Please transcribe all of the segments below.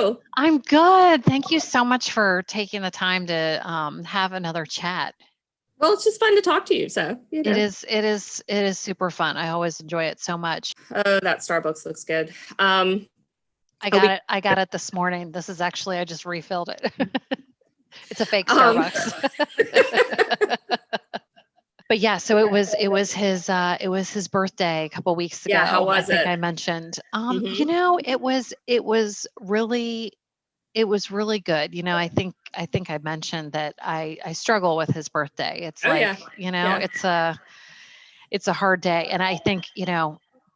you? I'm good. Thank you so much for taking the time to have another chat. Well, it's just fun to talk to you. So, It is super fun. I always enjoy it so much. Oh, that Starbucks looks good. I Oh, got it. I got it this morning. This is actually, I just refilled it. It's a fake um, Starbucks. But yeah, so it was his birthday a couple weeks yeah. How ago. I was think it? I mentioned. Hmm. It was really good. I think I mentioned that I struggle with his birthday. It's Oh, like, yeah. Yeah. it's a hard day. And I think,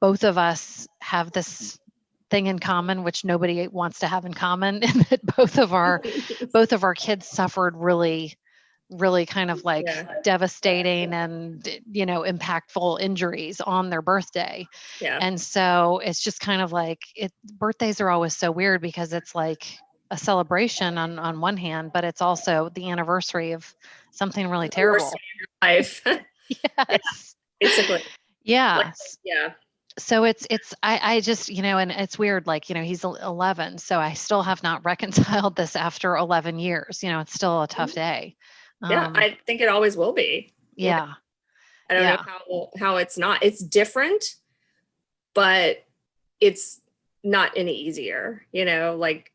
both of us have this thing in common, which nobody wants to have in common, and that both of our kids suffered really, really kind of like Yeah. devastating and, impactful injuries on their birthday. Yeah. And so it's just kind of like birthdays are always so weird because it's like a celebration on one hand, but it's also the anniversary of something really The worst terrible. day of your life. Yeah. Yes. Basically. Like, Yes. yeah. So I just, and it's weird, like, he's 11, so I still have not reconciled this after 11 years. It's still a tough day. Yeah. Um, I think it always will be. yeah. I don't know Yeah. how it's not. It's different, but it's not any easier. Like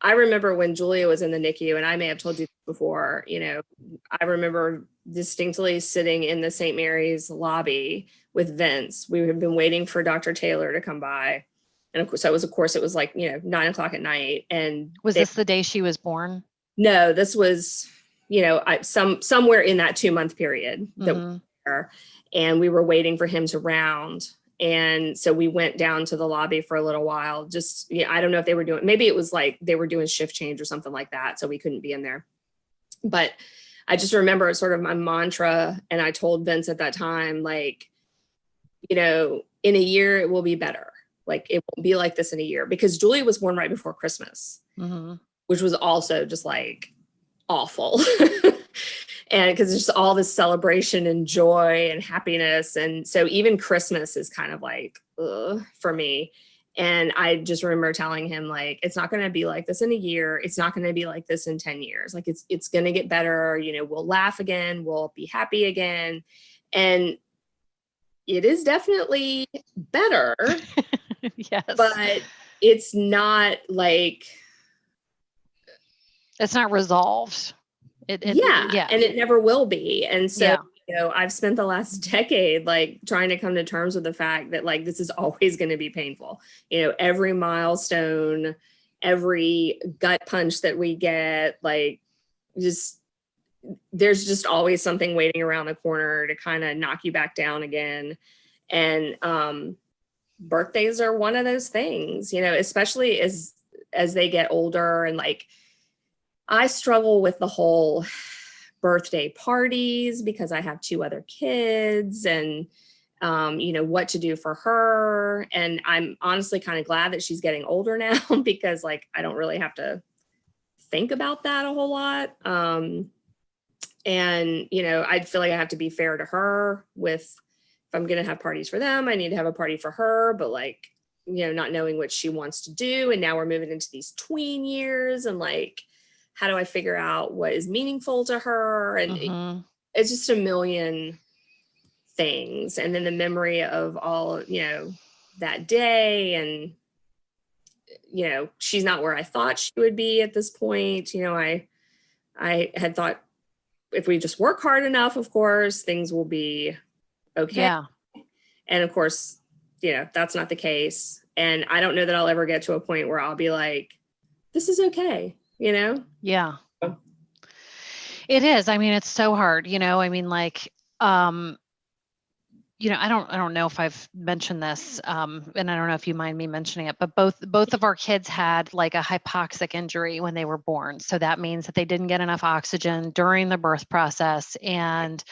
I remember when Julia was in the NICU, and I may have told you before, I remember distinctly sitting in the St. Mary's lobby with Vince. We had been waiting for Dr. Taylor to come by. And of course, it was like, 9 o'clock at night. And Was this the day she was born? no, this was, somewhere in that 2-month period that we Hmm. were there, and we were waiting for him to round. And so we went down to the lobby for a little while. Just, I don't know if they were doing, maybe it was like they were doing shift change or something like that. So we couldn't be in there. But I just remember sort of my mantra. And I told Vince at that time, like, in a year, it will be better. Like it won't be like this in a year, because Julia was born right before Christmas, Hmm. which was also just like awful. And because there's all this celebration and joy and happiness. And so even Christmas is kind of like, ugh, for me. And I just remember telling him, like, it's not going to be like this in a year. It's not going to be like this in 10 years. Like it's going to get better. We'll laugh again. We'll be happy again. And it is definitely better, Yes. but it's not like, It's not resolved. yeah, Yeah. and it never will be. And so, Yeah. I've spent the last decade like trying to come to terms with the fact that like this is always going to be painful. Every milestone, every gut punch that we get, like just there's just always something waiting around the corner to kind of knock you back down again. And birthdays are one of those things, especially as they get older. And like I struggle with the whole birthday parties because I have 2 other kids, and what to do for her. And I'm honestly kind of glad that she's getting older now because like I don't really have to think about that a whole lot. And I feel like I have to be fair to her with, if I'm going to have parties for them, I need to have a party for her, but like, not knowing what she wants to do. And now we're moving into these tween years, and like, how do I figure out what is meaningful to her? And Hmm. it's just a million things. And then the memory of all, that day. And, she's not where I thought she would be at this point. I had thought if we just work hard enough, of course, things will be okay. Yeah. And of course, that's not the case. And I don't know that I'll ever get to a point where I'll be like, this is okay, Yeah. It is. I mean, it's so hard, I mean, like, I don't know if I've mentioned this, and I don't know if you mind me mentioning it, but both of our kids had like a hypoxic injury when they were born. So that means that they didn't get enough oxygen during the birth process, and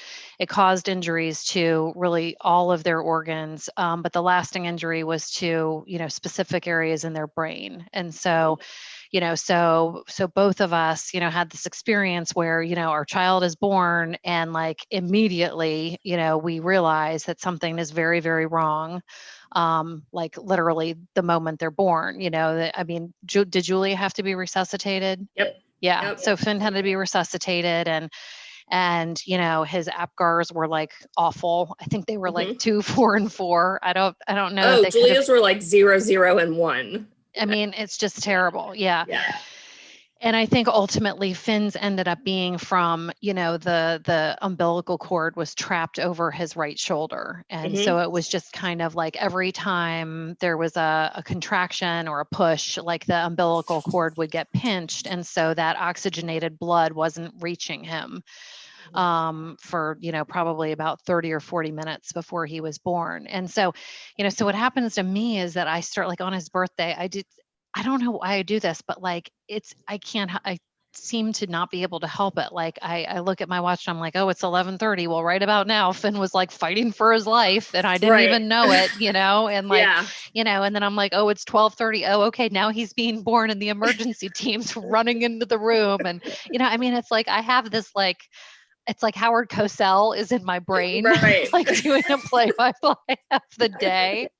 it caused injuries to really all of their organs. But the lasting injury was to, specific areas in their brain. And so, So both of us, had this experience where, our child is born and like immediately, we realize that something is very, very wrong. Like literally the moment they're born, did Julia have to be resuscitated? Yep. Yeah. Yep. So Finn had to be resuscitated, and his APGARs were like awful. I think they were like 2, 4, and 4. I don't know. Oh, Julia's were like 0, 0, and 1. I mean, it's just terrible. Yeah. Yeah. And I think ultimately Finn's ended up being from, the umbilical cord was trapped over his right shoulder. And so it was just kind of like every time there was a contraction or a push, like the umbilical cord would get pinched. And so that oxygenated blood wasn't reaching him for, probably about 30 or 40 minutes before he was born. And so, so what happens to me is that I start like on his birthday, I don't know why I do this, but like I seem to not be able to help it. Like I look at my watch and I'm like, oh, it's 11:30. Well, right about now, Finn was like fighting for his life and I didn't even know it, and like, and then I'm like, oh, it's 12:30. Oh, okay. Now he's being born and the emergency team's running into the room. And, it's like, I have this like, it's like Howard Cosell is in my brain, right. like doing a play-by-play of the day.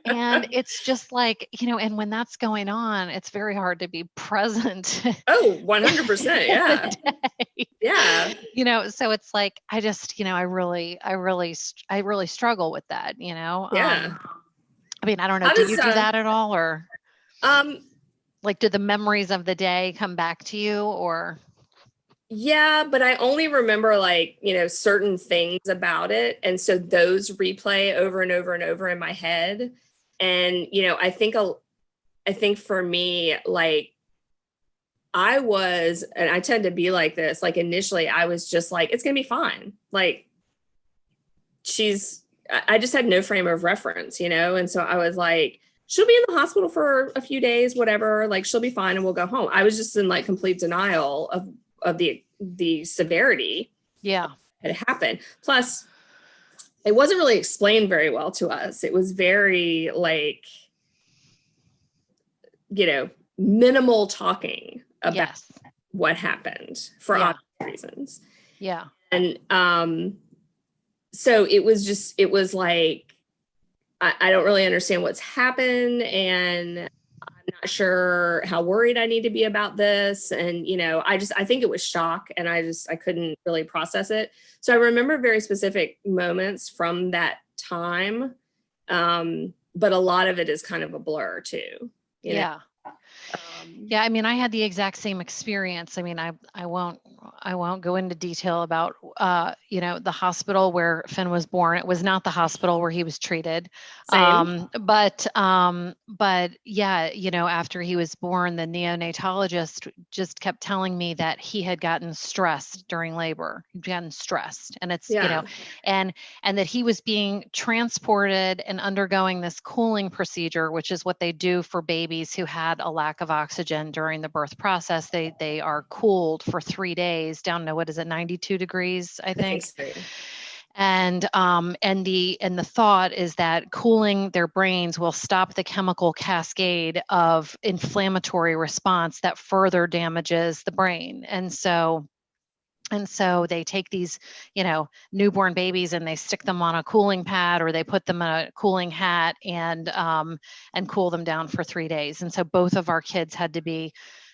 And it's just like, and when that's going on, it's very hard to be present. Oh, 100%. Yeah. Yeah. So it's like, I just, I really struggle with that, Yeah. I don't know. Did you do that at all? Or, like, did the memories of the day come back to you or? Yeah, but I only remember like, certain things about it. And so those replay over and over and over in my head. And, I think for me, like and I tend to be like this, like initially I was just like, it's going to be fine. Like I just had no frame of reference, and so I was like, she'll be in the hospital for a few days, whatever, like she'll be fine and we'll go home. I was just in like complete denial of the severity had happened. Plus, it wasn't really explained very well to us. It was very like, minimal talking about what happened for obvious reasons. Yeah. And so it was like, I don't really understand what's happened, and I'm not sure how worried I need to be about this. And, I think it was shock, and I couldn't really process it. So I remember very specific moments from that time. But a lot of it is kind of a blur too. Yeah. Yeah. I had the exact same experience. I won't go into detail about, the hospital where Finn was born. It was not the hospital where he was treated. Same. But yeah, after he was born, the neonatologist just kept telling me that he had gotten stressed during labor. He'd gotten stressed, and it's, and that he was being transported and undergoing this cooling procedure, which is what they do for babies who had a lack of oxygen during the birth process. They are cooled for 3 days down to, what is it, 92 degrees, I think. So. And the thought is that cooling their brains will stop the chemical cascade of inflammatory response that further damages the brain. And so they take these, newborn babies and they stick them on a cooling pad, or they put them in a cooling hat and cool them down for 3 days. And so both of our kids had to be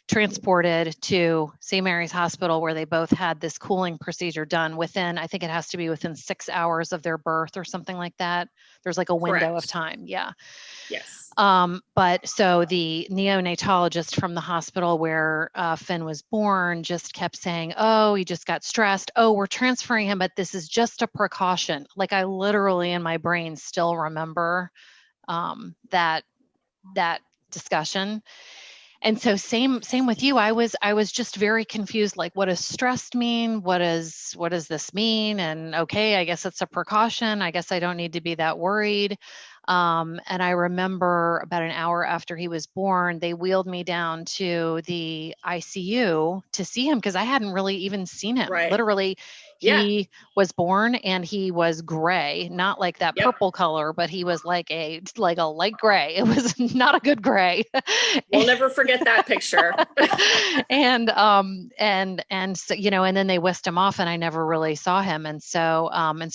transported to St. Mary's Hospital, where they both had this cooling procedure done within, I think it has to be within 6 hours of their birth or something like that. There's like a window of time. Yeah. Yes. But so the neonatologist from the hospital where Finn was born just kept saying, oh, he just got stressed. Oh, we're transferring him, but this is just a precaution. Like, I literally in my brain still remember that discussion. And so same with you. I was just very confused. Like, what does stressed mean? What does this mean? And okay, I guess it's a precaution. I guess I don't need to be that worried. And I remember about an hour after he was born, they wheeled me down to the ICU to see him, because I hadn't really even seen him. Right. Literally, Yeah. He was born and he was gray, not like that Yep. purple color, but he was like a light gray. It was not a good gray. We'll never forget that picture. and so, you know, and then they whisked him off and I never really saw him. And so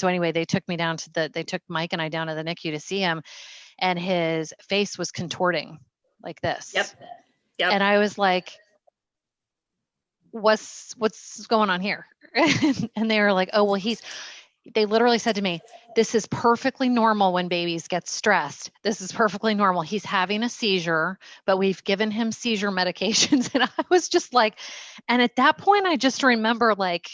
anyway, they took Mike and I down to the NICU to see him, and his face was contorting like this. Yep. And I was like, what's going on here? And they were like, oh, well, they literally said to me, this is perfectly normal when babies get stressed. This is perfectly normal. He's having a seizure, but we've given him seizure medications. And I was just like, and at that point, I just remember, like,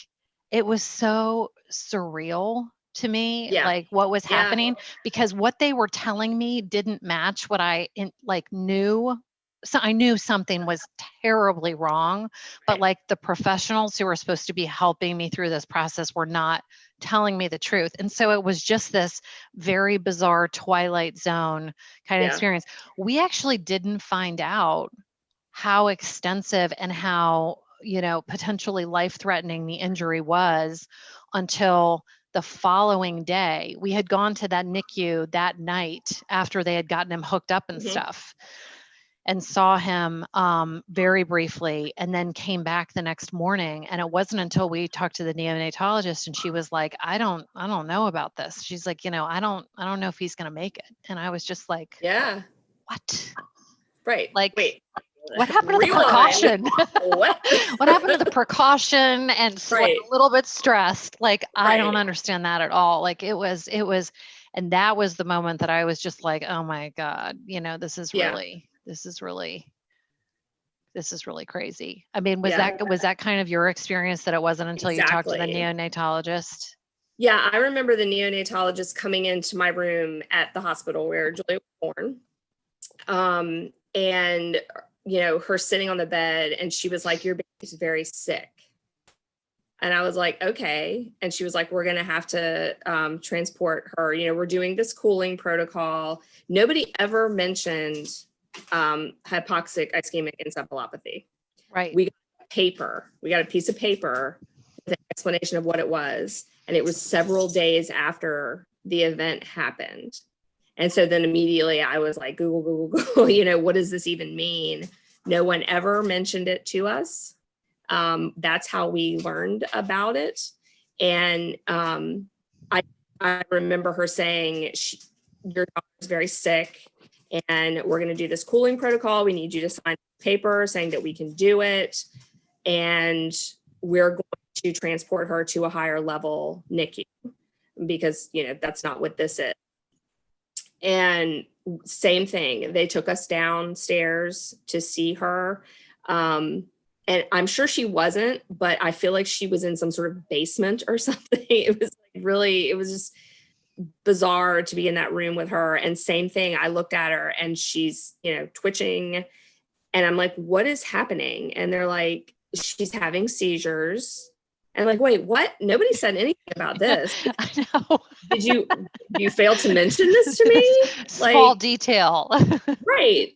it was so surreal to me, like what was happening, because what they were telling me didn't match what I knew. So I knew something was terribly wrong, but like the professionals who were supposed to be helping me through this process were not telling me the truth. And so it was just this very bizarre Twilight Zone kind of experience. We actually didn't find out how extensive and how, you know, potentially life-threatening the injury was until the following day. We had gone to that NICU that night after they had gotten him hooked up and stuff, and saw him very briefly, and then came back the next morning. And it wasn't until we talked to the neonatologist and she was like, I don't know about this. She's like, you know, I don't know if he's going to make it. And I was just like, what? Right. Like, wait, what happened to the precaution? What? What happened to the precaution and like a little bit stressed? Like, I don't understand that at all. Like it was, and that was the moment that I was just like, oh my God, you know, this is really crazy. I mean, was that kind of your experience, that it wasn't until you talked to the neonatologist? Yeah, I remember the neonatologist coming into my room at the hospital where Julia was born. And, you know, her sitting on the bed, and she was like, your baby's very sick. And I was like, okay. And she was like, we're going to have to transport her. You know, we're doing this cooling protocol. Nobody ever mentioned hypoxic ischemic encephalopathy. Right. We got paper. We got a piece of paper with an explanation of what it was. And it was several days after the event happened. And so then immediately I was like, Google, you know, what does this even mean? No one ever mentioned it to us. That's how we learned about it. And I remember her saying, your daughter's very sick and we're going to do this cooling protocol. We need you to sign paper saying that we can do it. And we're going to transport her to a higher level NICU because, you know, that's not what this is. And same thing, they took us downstairs to see her. And I'm sure she wasn't, but I feel like she was in some sort of basement or something. It was like really, it was just bizarre to be in that room with her. And same thing, I looked at her and she's, you know, twitching. And I'm like, what is happening? And they're like, she's having seizures. And I'm like, wait, what? Nobody said anything about this. I know. Did you fail to mention this to me? Small detail. Right.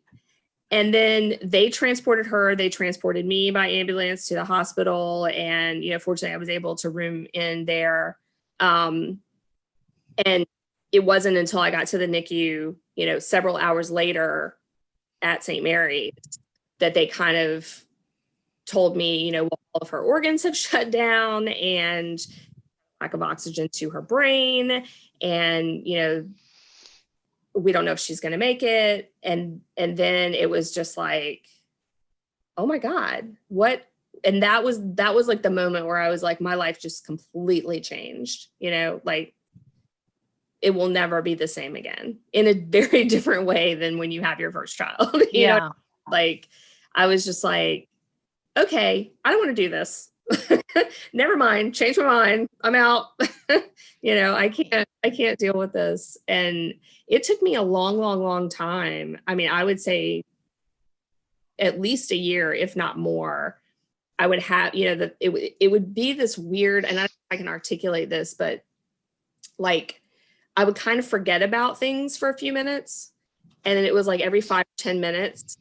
And then they transported me by ambulance to the hospital. And, you know, fortunately I was able to room in there. And it wasn't until I got to the NICU, you know, several hours later at St. Mary's that they kind of told me, you know, well, all of her organs have shut down and lack of oxygen to her brain. And, you know, we don't know if she's going to make it. And then it was just like, oh my God, what? And that was like the moment where I was like, my life just completely changed, you know, like it will never be the same again in a very different way than when you have your first child. you know, like I was just like, okay, I don't want to do this. Never mind. Change my mind. I'm out. You know, I can't deal with this. And it took me a long time. I mean, I would say at least a year, if not more. I would have, you know, that it would be this weird, and I don't know if I can articulate this, but like I would kind of forget about things for a few minutes. And then it was like every 5-10 minutes,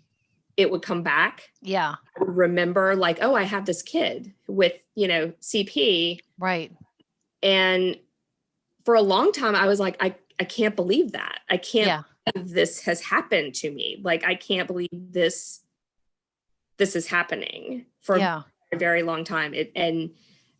it would come back. Yeah. I would remember like, oh, I have this kid with, you know, CP. Right. And for a long time, I was like, I can't believe that. I can't Yeah. believe this has happened to me. Like, I can't believe this is happening for Yeah. a very long time.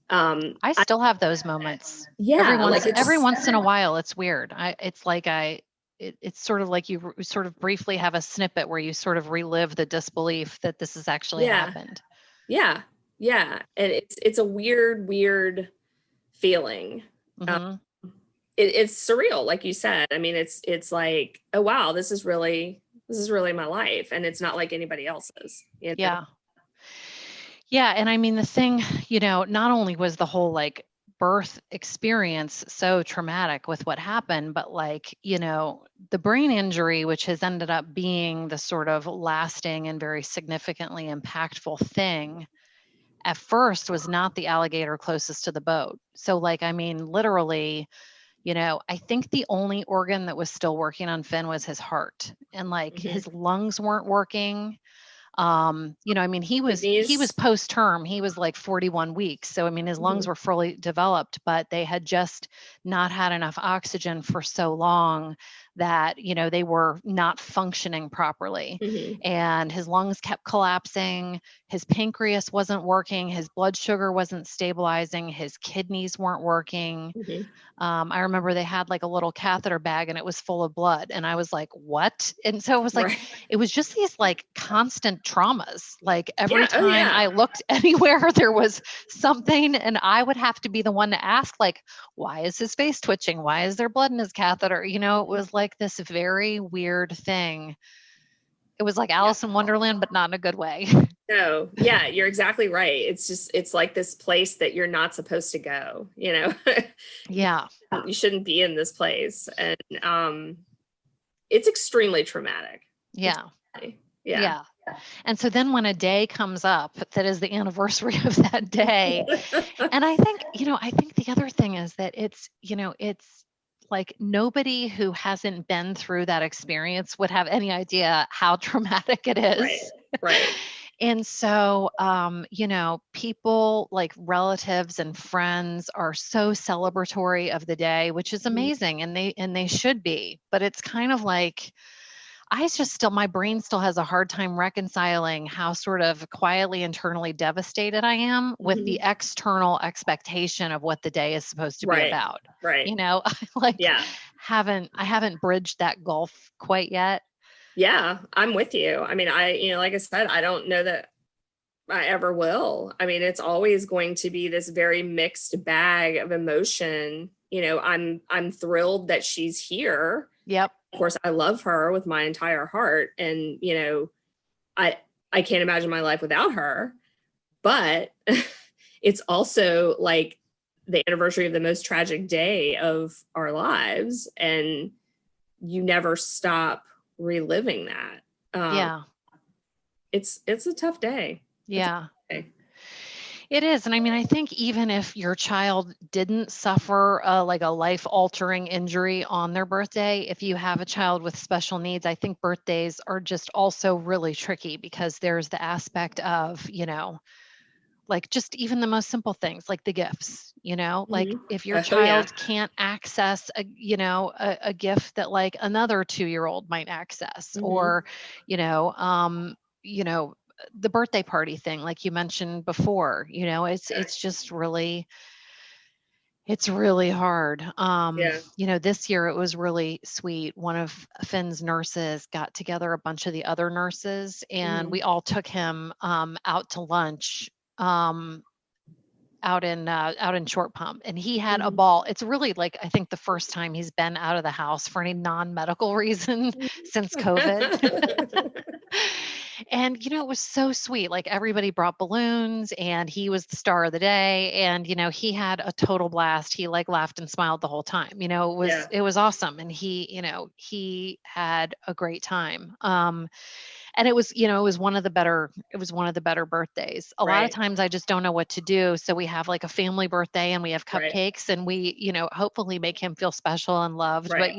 I still have those moments. Yeah, like Every it's, once in a while, it's weird. It's sort of like you sort of briefly have a snippet where you sort of relive the disbelief that this has actually yeah, happened. yeah, yeah. And it's a weird feeling. Um, Hmm. it's surreal, like you said. I mean, it's like, oh wow, this is really my life, and it's not like anybody else's. Yeah. Yeah. And I mean, the thing, not only was the whole like birth experience so traumatic with what happened, but like, the brain injury, which has ended up being the sort of lasting and very significantly impactful thing, at first was not the alligator closest to the boat. So, like, I mean, literally, I think the only organ that was still working on Finn was his heart, and like Mhm. his lungs weren't working. I mean, he was Kidneys. post term. He was like 41 weeks. So I mean, his lungs Mhm. were fully developed, but they had just not had enough oxygen for so long that, they were not functioning properly. Mhm. And his lungs kept collapsing, his pancreas wasn't working, his blood sugar wasn't stabilizing, his kidneys weren't working. Mhm. I remember they had like a little catheter bag and it was full of blood. And I was like, what? And so it was like, Right. it was just these like constant traumas. Like every Yeah. Oh time yeah. I looked anywhere, there was something. And I would have to be the one to ask, like, why is his face twitching? Why is there blood in his catheter? It was like this very weird thing. It was like Yeah. Alice in Wonderland, but not in a good way. No, yeah, you're exactly right. It's like this place that you're not supposed to go, You, Yeah. you shouldn't be in this place. And it's extremely traumatic. Yeah. Yeah. Yeah. And so then when a day comes up that is the anniversary of that day, and I think the other thing is that it's like nobody who hasn't been through that experience would have any idea how traumatic it Right. is. Right. And so, people like relatives and friends are so celebratory of the day, which is Mhm. amazing, and they should be. But it's kind of like my brain still has a hard time reconciling how sort of quietly internally devastated I am with the Mhm. external expectation of what the day is supposed to be Right. about. Right. I like Yeah. haven't bridged that gulf quite yet. Yeah. I'm with you. I mean, like I said, I don't know that I ever will. I mean, it's always going to be this very mixed bag of emotion. I'm thrilled that she's here. Yep. Of course, I love her with my entire heart, and I I can't imagine my life without her. But it's also like the anniversary of the most tragic day of our lives, and you never stop reliving that. Um, Yeah. it's a tough day. It's a Yeah. tough day. It is. And I mean, I think even if your child didn't suffer like a life altering injury on their birthday, if you have a child with special needs, I think birthdays are just also really tricky because there's the aspect of, like just even the most simple things like the gifts, like Mhm. if your Oh yeah. child can't access a gift that like another 2-year-old might access, Mhm. or, you know, um, you know, the birthday party thing, like you mentioned before, it's just really, it's really hard. Yeah. This year it was really sweet. One of Finn's nurses got together a bunch of the other nurses and Mhm. we all took him out to lunch. Um, out in Short Pump, and he had a Mhm. ball. It's really like I think the first time he's been out of the house for any non-medical reason since COVID. And it was so sweet. Like everybody brought balloons and he was the star of the day, and he had a total blast. He like laughed and smiled the whole time. It was Yeah. it was awesome, and he had a great time. And it was one of the better birthdays. A lot of Right. times I just don't know what to do, so we have like a family birthday and we have Right. cupcakes and we hopefully make him feel special and loved, but Right.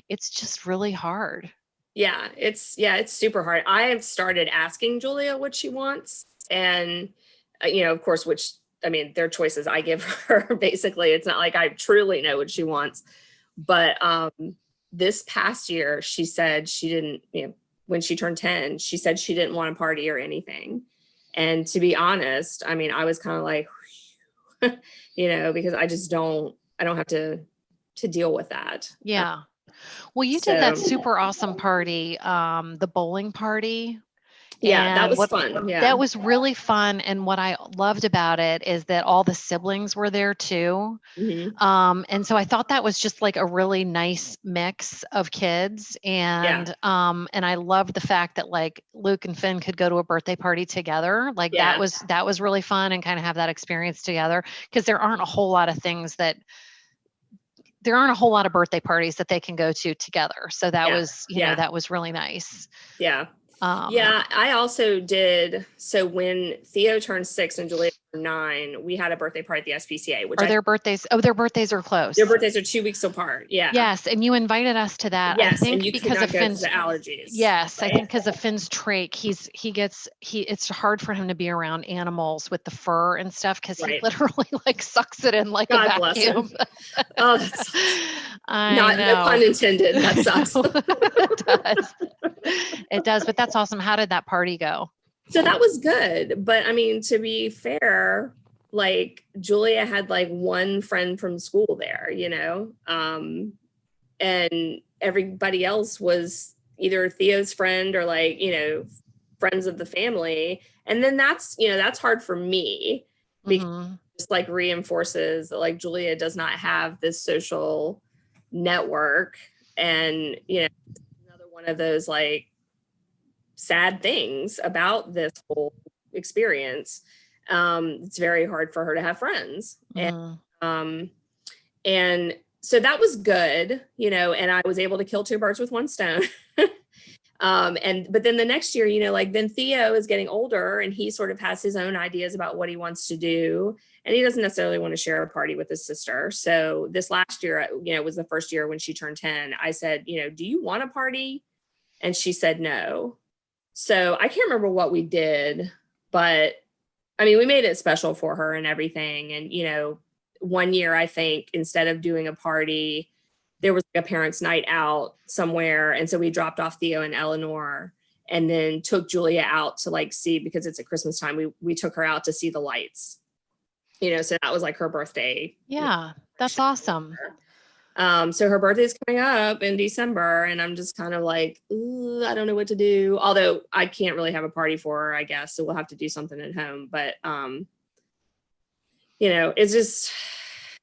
it's just really hard. It's super hard. I have started asking Julia what she wants, and of course, which I mean, they're choices I give her. Basically, it's not like I truly know what she wants. But this past year, she said she didn't, when she turned 10, she said she didn't want a party or anything. And to be honest, I mean, I was kind of like, because I don't have to deal with that. Yeah. Well, you did that super awesome party, the bowling party. Yeah, that And was fun. Yeah. that was really fun. And what I loved about it is that all the siblings were there too. Mm-hmm. And so I thought that was just like a really nice mix of kids. And I loved the fact that like Luke and Finn could go to a birthday party together. Like that was really fun, and kind of have that experience together, because there aren't a whole lot of birthday parties that they can go to together. So that was, that was really nice. Yeah. I also did. So when Theo turned 6 and Julia turned 9, we had a birthday party at the SPCA. Their birthdays? Oh, their birthdays are close. Their birthdays are 2 weeks apart. Yeah. Yes, and you invited us to that. Yes, I think and you because of Finn's allergies. Yes, right? I think because of Finn's trach, it's hard for him to be around animals with the fur and stuff, because he literally like sucks it in like God a vacuum. Oh, that's no pun intended. That sucks. It does. It does, but that's awesome. How did that party go? So that was good. But I mean, to be fair, like Julia had like one friend from school there, and everybody else was either Theo's friend or like, friends of the family. And then that's hard for me, because just like reinforces that like Julia does not have this social network. And, another one of those like sad things about this whole experience. It's very hard for her to have friends. And so that was good, and I was able to kill 2 birds with one stone. But then the next year, like then Theo is getting older, and he sort of has his own ideas about what he wants to do. And he doesn't necessarily want to share a party with his sister. So this last year, was the first year when she turned 10. I said, do you want a party? And she said no. So I can't remember what we did, but I mean, we made it special for her and everything. And, one year, I think instead of doing a party, there was like a parents' night out somewhere. And so we dropped off Theo and Eleanor, and then took Julia out to like see, because it's at Christmas time, we took her out to see the lights, so that was like her birthday. Yeah, that's awesome. So her birthday is coming up in December, and I'm just kind of like, I don't know what to do. Although I can't really have a party for her, I guess. So we'll have to do something at home. But, it's just,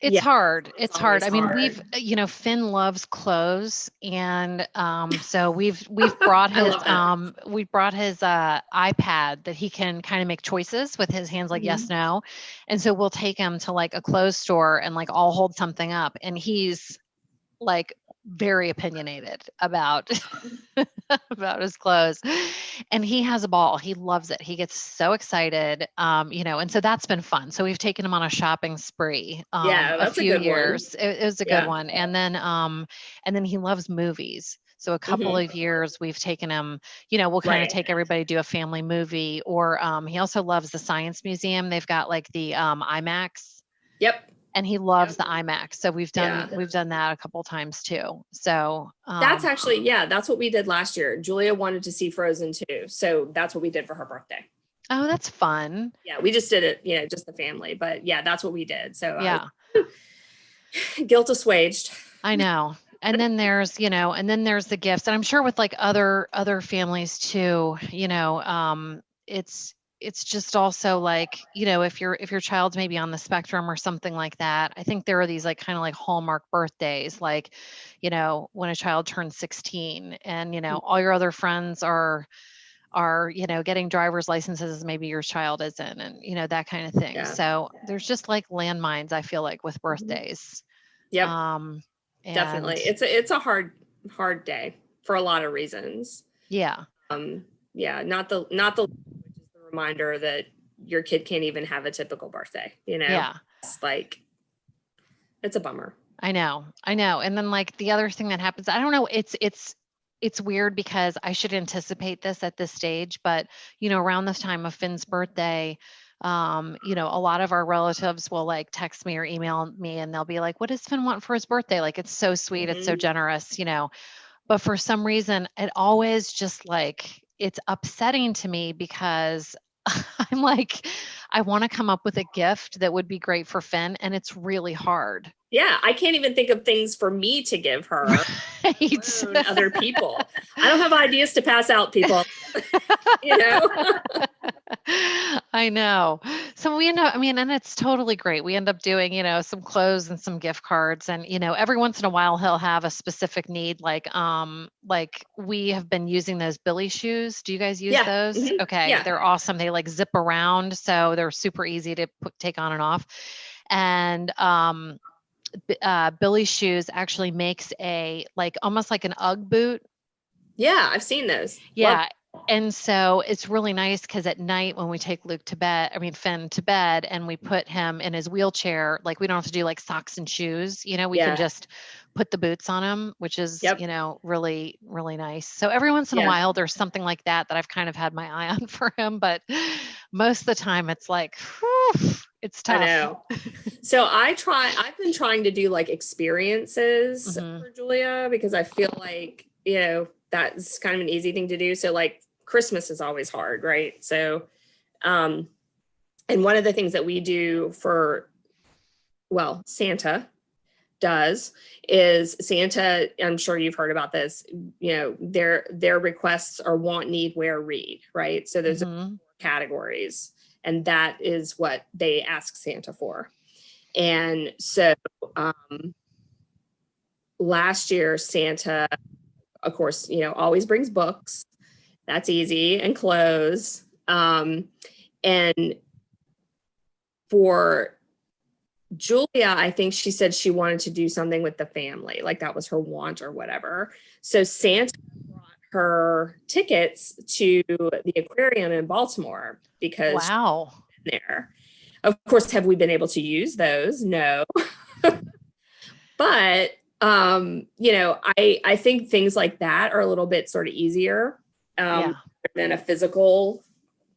it's hard. It's hard. I mean, we've, Finn loves clothes, and so we've brought his iPad that he can kind of make choices with his hands, like yes, no. And so we'll take him to like a clothes store, and like I'll hold something up, and he's like very opinionated about about his clothes, and he has a ball. He loves it. He gets so excited, and so that's been fun. So we've taken him on a shopping spree a few years. It was a good one. And then he loves movies. So a couple of years we've taken him, we'll kind of take everybody to do a family movie, or he also loves the Science Museum. They've got like the IMAX. Yep. And he loves the IMAX. So we've done that a couple times too. So that's actually, that's what we did last year. Julia wanted to see Frozen too. So that's what we did for her birthday. Oh, that's fun. Yeah. We just did it, just the family, but that's what we did. So guilt assuaged. I know. And then there's, the gifts, and I'm sure with like other families too, it's just also like, if your child's maybe on the spectrum or something like that, I think there are these like kind of like Hallmark birthdays, like, when a child turns 16, and, all your other friends are, getting driver's licenses, maybe your child isn't, and, that kind of thing. Yeah. So there's just like landmines, I feel like, with birthdays. Yep. Definitely. It's a hard day for a lot of reasons. Yeah. Not the reminder that your kid can't even have a typical birthday, It's like, it's a bummer. I know. And then like the other thing that happens, I don't know, it's weird because I should anticipate this at this stage, but around the time of Finn's birthday, A lot of our relatives will like text me or email me and they'll be like, what does Finn want for his birthday? Like, it's so sweet. It's so Mhm. generous, but for some reason, it always just like, it's upsetting to me because I'm like, I want to come up with a gift that would be great for Finn, and it's really hard. Yeah, I can't even think of things for me to give her, Right. let alone other people. I don't have ideas to pass out, people, you know? I know. So we end up, I mean, and it's totally great. We end up doing, some clothes and some gift cards. And, every once in a while he'll have a specific need. Like we have been using those Billy shoes. Do you guys use Yeah. those? Mhm. Okay. Yeah. They're awesome. They like zip around. So they're super easy to take on and off. And, Billy shoes actually makes a like almost like an UGG boot. Yeah, I've seen those. Love. Yeah. And so it's really nice because at night when we take Finn to bed and we put him in his wheelchair, like we don't have to do like socks and shoes, we can Yeah. just put the boots on him, which is, Yep. really, really nice. So every once in a Yeah. while, there's something like that I've kind of had my eye on for him. But most of the time it's like, whew, it's I tough. know. So I've been trying to do like experiences Hmm. for Julia because I feel like, that's kind of an easy thing to do. So like Christmas is always hard, right? So, um, and one of the things that we do Santa does is Santa, I'm sure you've heard about this, their requests are want, need, wear, read, right? So those are Hmm. categories, and that is what they ask Santa for. And so last year, Santa, of course, always brings books. That's easy, and clothes. And for Julia, I think she said she wanted to do something with the family, like that was her want or whatever. So Santa brought her tickets to the aquarium in Baltimore because she's Wow. been there. Of course, have we been able to use those? No. But I think things like that are a little bit sort of easier Yeah. than a physical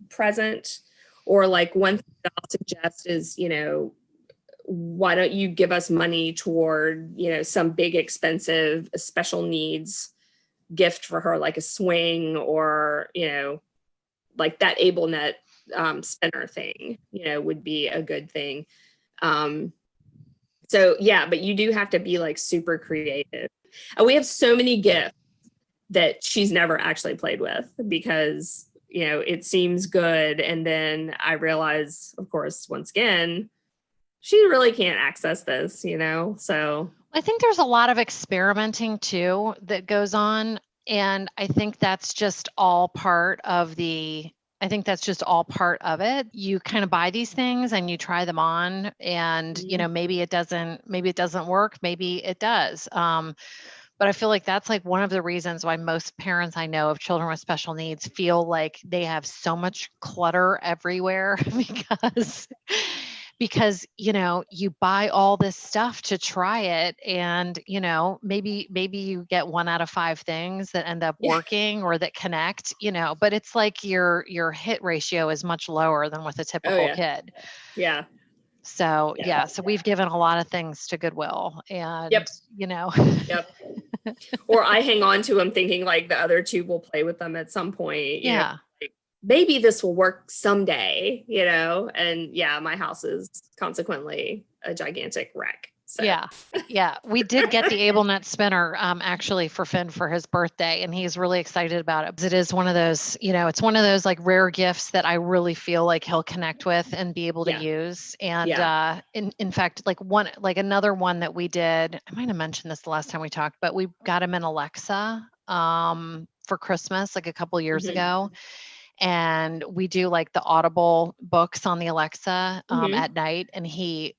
present. Or like one thing that I'll suggest is, why don't you give us money toward, some big expensive special needs gift for her, like a swing or, like that AbleNet spinner thing, would be a good thing. So yeah, but you do have to be like super creative. And we have so many gifts that she's never actually played with because, it seems good. And then I realize, of course, once again, she really can't access this, so. I think there's a lot of experimenting too that goes on. And I think that's just all part of it. You kind of buy these things and you try them on and, maybe it doesn't work. Maybe it does. But I feel like that's like one of the reasons why most parents I know of children with special needs feel like they have so much clutter everywhere because you buy all this stuff to try it and maybe you get 1 out of 5 things that end up Yeah. working or that connect, but it's like your hit ratio is much lower than with a Oh typical yeah. kid. Yeah. So Yeah. so we've given a lot of things to Goodwill and Yep. Yep. Or I hang on to them thinking like the other two will play with them at some point, yeah. like, maybe this will work someday, and yeah, my house is consequently a gigantic wreck. So Yeah. We did get the AbleNet spinner actually for Finn for his birthday, and he's really excited about it. It is one of those, it's one of those like rare gifts that I really feel like he'll connect with and be able to Yeah. use. And Yeah. in fact, another one that we did, I might have mentioned this the last time we talked, but we got him an Alexa for Christmas like a couple years Mhm. ago. And we do like the Audible books on the Alexa Mhm. at night, and he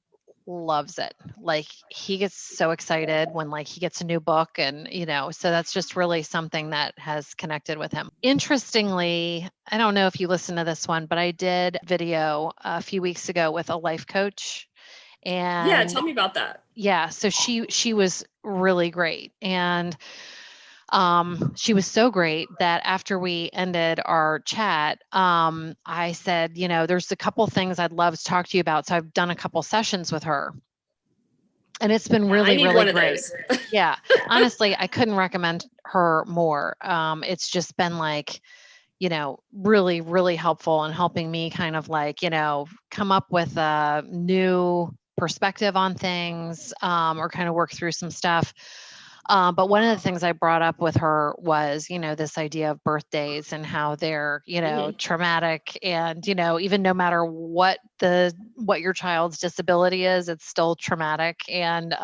loves it. Like he gets so excited when like he gets a new book and so that's just really something that has connected with him. Interestingly, I don't know if you listened to this one, but I did video a few weeks ago with a life coach. Yeah, And tell me about that. yeah, so she was really great. And She was so great that after we ended our chat, I said, there's a couple things I'd love to talk to you about. So I've done a couple sessions with her, and it's been Yeah, I really, need really one of great. those. Yeah. Honestly, I couldn't recommend her more. It's just been like, really, really helpful in helping me kind of like, come up with a new perspective on things, or kind of work through some stuff. But one of the things I brought up with her was, this idea of birthdays and how they're, Mhm. traumatic, and, even no matter what your child's disability is, it's still traumatic. And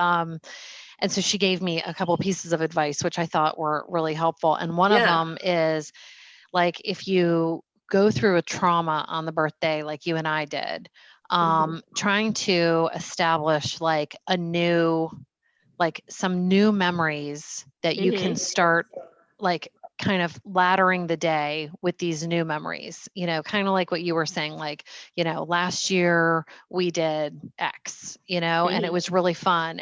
so she gave me a couple pieces of advice, which I thought were really helpful. And one of Yeah. them is, like, if you go through a trauma on the birthday, like you and I did, Mhm. trying to establish like some new memories that you can Mhm. start, like, kind of laddering the day with these new memories, kind of like what you were saying, like, last year we did X, and it Mhm. was really fun.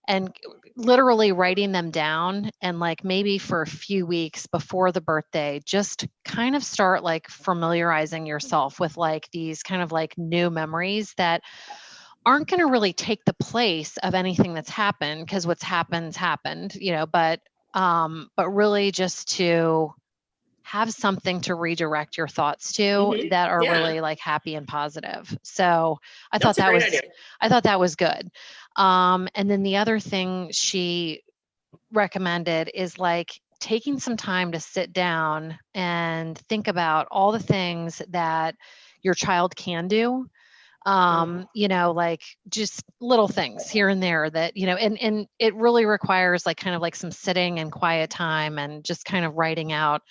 And literally writing them down, and like maybe for a few weeks before the birthday, just kind of start like familiarizing yourself with like these kind of like new memories that aren't going to really take the place of anything that's happened, because what's happened, but really just to have something to redirect your thoughts to Mhm. that are Yeah, really like happy and positive. So I thought that's a that great was idea. I thought that was good. And then the other thing she recommended is like taking some time to sit down and think about all the things that your child can do. Like just little things here and there that, and it really requires like kind of like some sitting and quiet time and just kind of writing out,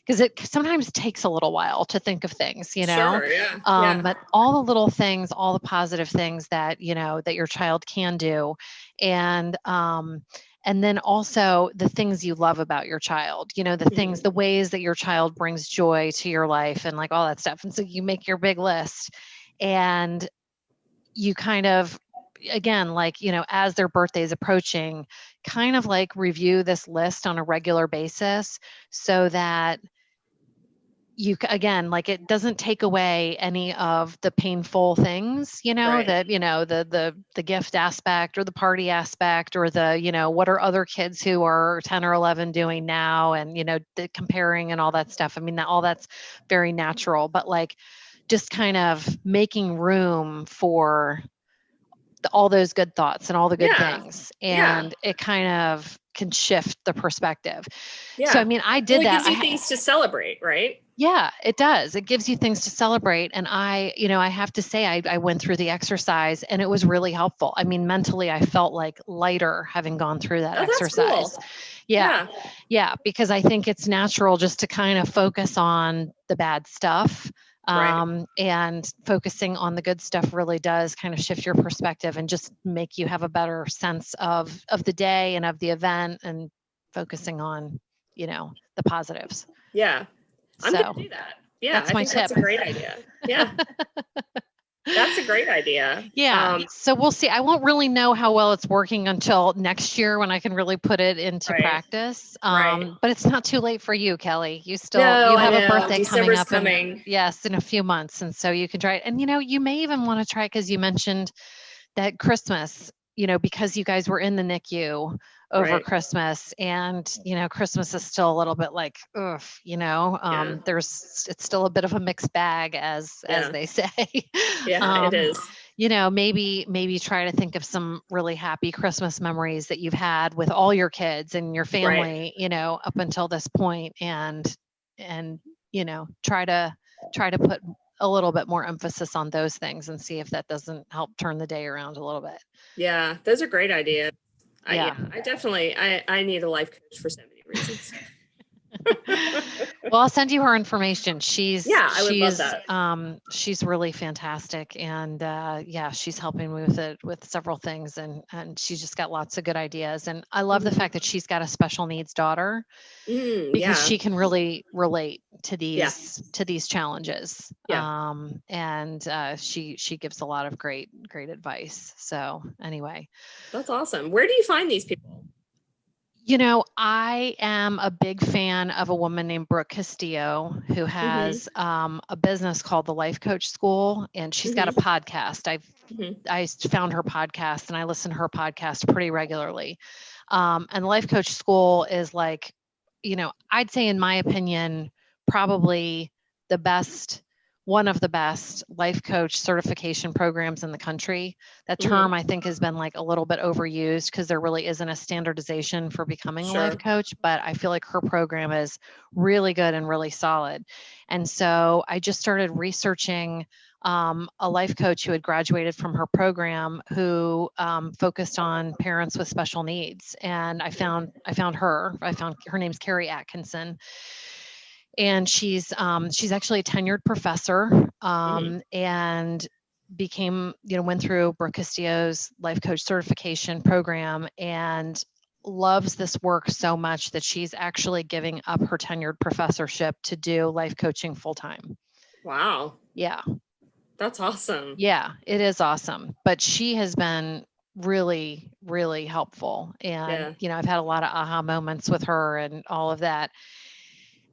because it sometimes takes a little while to think of things, Sure. Yeah. Yeah. but all the little things, all the positive things that, that your child can do. And, and then also the things you love about your child, the Mhm. ways that your child brings joy to your life and like all that stuff. And so you make your big list, and you kind of, again, like, as their birthday is approaching, kind of like review this list on a regular basis, so that again, like, it doesn't take away any of the painful things, Right. that, the gift aspect or the party aspect, or the, what are other kids who are 10 or 11 doing now, and, the comparing and all that stuff. I mean, all that's very natural, but like just kind of making room for all those good thoughts and all the good Yeah. things, Yeah. and it kind of can shift the perspective. So I Yeah. mean, I Well, did it that. gives you things to celebrate, right? Yeah, it does. It gives you things to celebrate. And I have to say, I went through the exercise and it was really helpful. I mean, mentally, I felt like lighter having gone through that Oh, that's exercise. cool. Yeah. Yeah. Yeah. Because I think it's natural just to kind of focus on the bad stuff. Right. And focusing on the good stuff really does kind of shift your perspective and just make you have a better sense of the day and of the event, and focusing on, the positives. Yeah. I'm going So to do that. Yeah. that's I my think that's tip. a great idea. Yeah. That's a great idea. Yeah. So we'll see. I won't really know how well it's working until next year when I can really put it into Right. practice. Right. But it's not too late for you, Kelly. No, You I have a know. birthday coming December's up in, coming. yes, in a few months. And so you can try it. And, you may even want to try it because you mentioned that Christmas, because you guys were in the NICU over Right. Christmas, and, Christmas is still a little bit like, ugh, Yeah. it's still a bit of a mixed bag, as Yeah. they say. Yeah, it um, is. maybe try to think of some really happy Christmas memories that you've had with all your kids and your Right. family, up until this point, and try to put a little bit more emphasis on those things and see if that doesn't help turn the day around a little bit. Yeah. Those are great ideas. Yeah, Yeah. I definitely, I need a life coach for so many reasons. Well, I'll send you her information. She's Yeah, I would love she's that. she's really fantastic, and yeah, she's helping me with it with several things, and she's just got lots of good ideas. And I love the Mhm. fact that she's got a special needs daughter, because Yeah. she can really relate to Yeah. these challenges. Yeah. And she gives a lot of great advice. So anyway, That's awesome. Where do you find these people? I am a big fan of a woman named Brooke Castillo who Mm-hmm. has a business called the Life Coach School, and she's got a Mm-hmm. podcast. Mm-hmm. I found her podcast and I listen to her podcast pretty regularly. And the Life Coach School is like, I'd say, in my opinion, probably the best, one of the best life coach certification programs in the country. That Mm-hmm. term, I think, has been like a little bit overused because there really isn't a standardization for becoming a life Sure. coach. But I feel like her program is really good and really solid. And so I just started researching a life coach who had graduated from her program who focused on parents with special needs. And I found her name's Kari Atkinson, and she's actually a tenured professor, Mm-hmm. and went through Brooke Castillo's life coach certification program, and loves this work so much that she's actually giving up her tenured professorship to do life coaching full time. Wow. Yeah. That's awesome. Yeah, it is awesome. But she has been really, really helpful. And, Yeah. I've had a lot of aha moments with her and all of that.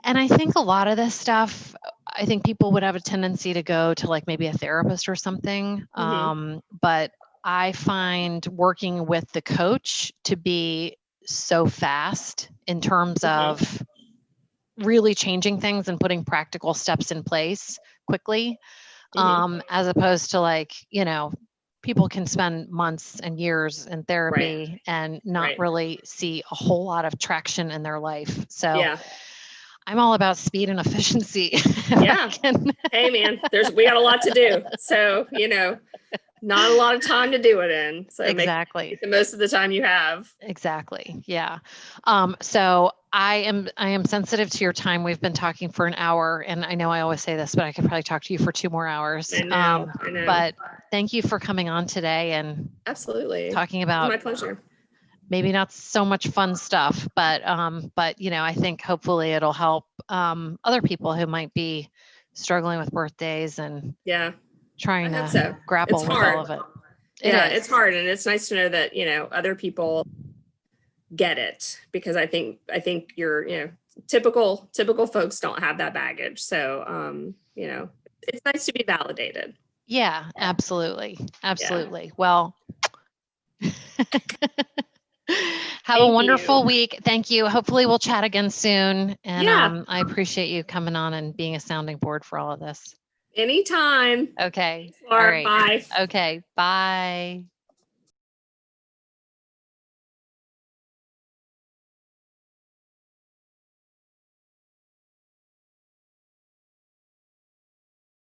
And I think a lot of this stuff, I think people would have a tendency to go to like maybe a therapist or something. Mm-hmm. But I find working with the coach to be so fast in terms Mm-hmm. of really changing things and putting practical steps in place quickly, Mm-hmm. as opposed to like, people can spend months and years in Right. therapy and not Right. really see a whole lot of traction in their life. So Yeah. I'm all about speed and efficiency. If I Yeah. can. Hey man, we got a lot to do. So, not a lot of time to do it in. So Exactly. make the most of the time you have. Exactly. Yeah. So I am sensitive to your time. We've been talking for an hour, and I know I always say this, but I could probably talk to you for 2 more hours. I know. I know. But thank you for coming on today and Absolutely. talking about My pleasure. maybe not so much fun stuff, but I think hopefully it'll help other people who might be struggling with birthdays and Yeah. I trying hope to so. It's grapple with all hard. of it. It Yeah, is. it's hard. And it's nice to know that, other people get it, because I think typical folks don't have that baggage. So it's nice to be validated. Yeah, absolutely. Yeah. Absolutely. Well, have a Thank you. wonderful week. Thank you. Hopefully we'll chat again soon. And Yeah. I appreciate you coming on and being a sounding board for all of this. Anytime. Okay. All Or right. bye. Okay. Bye.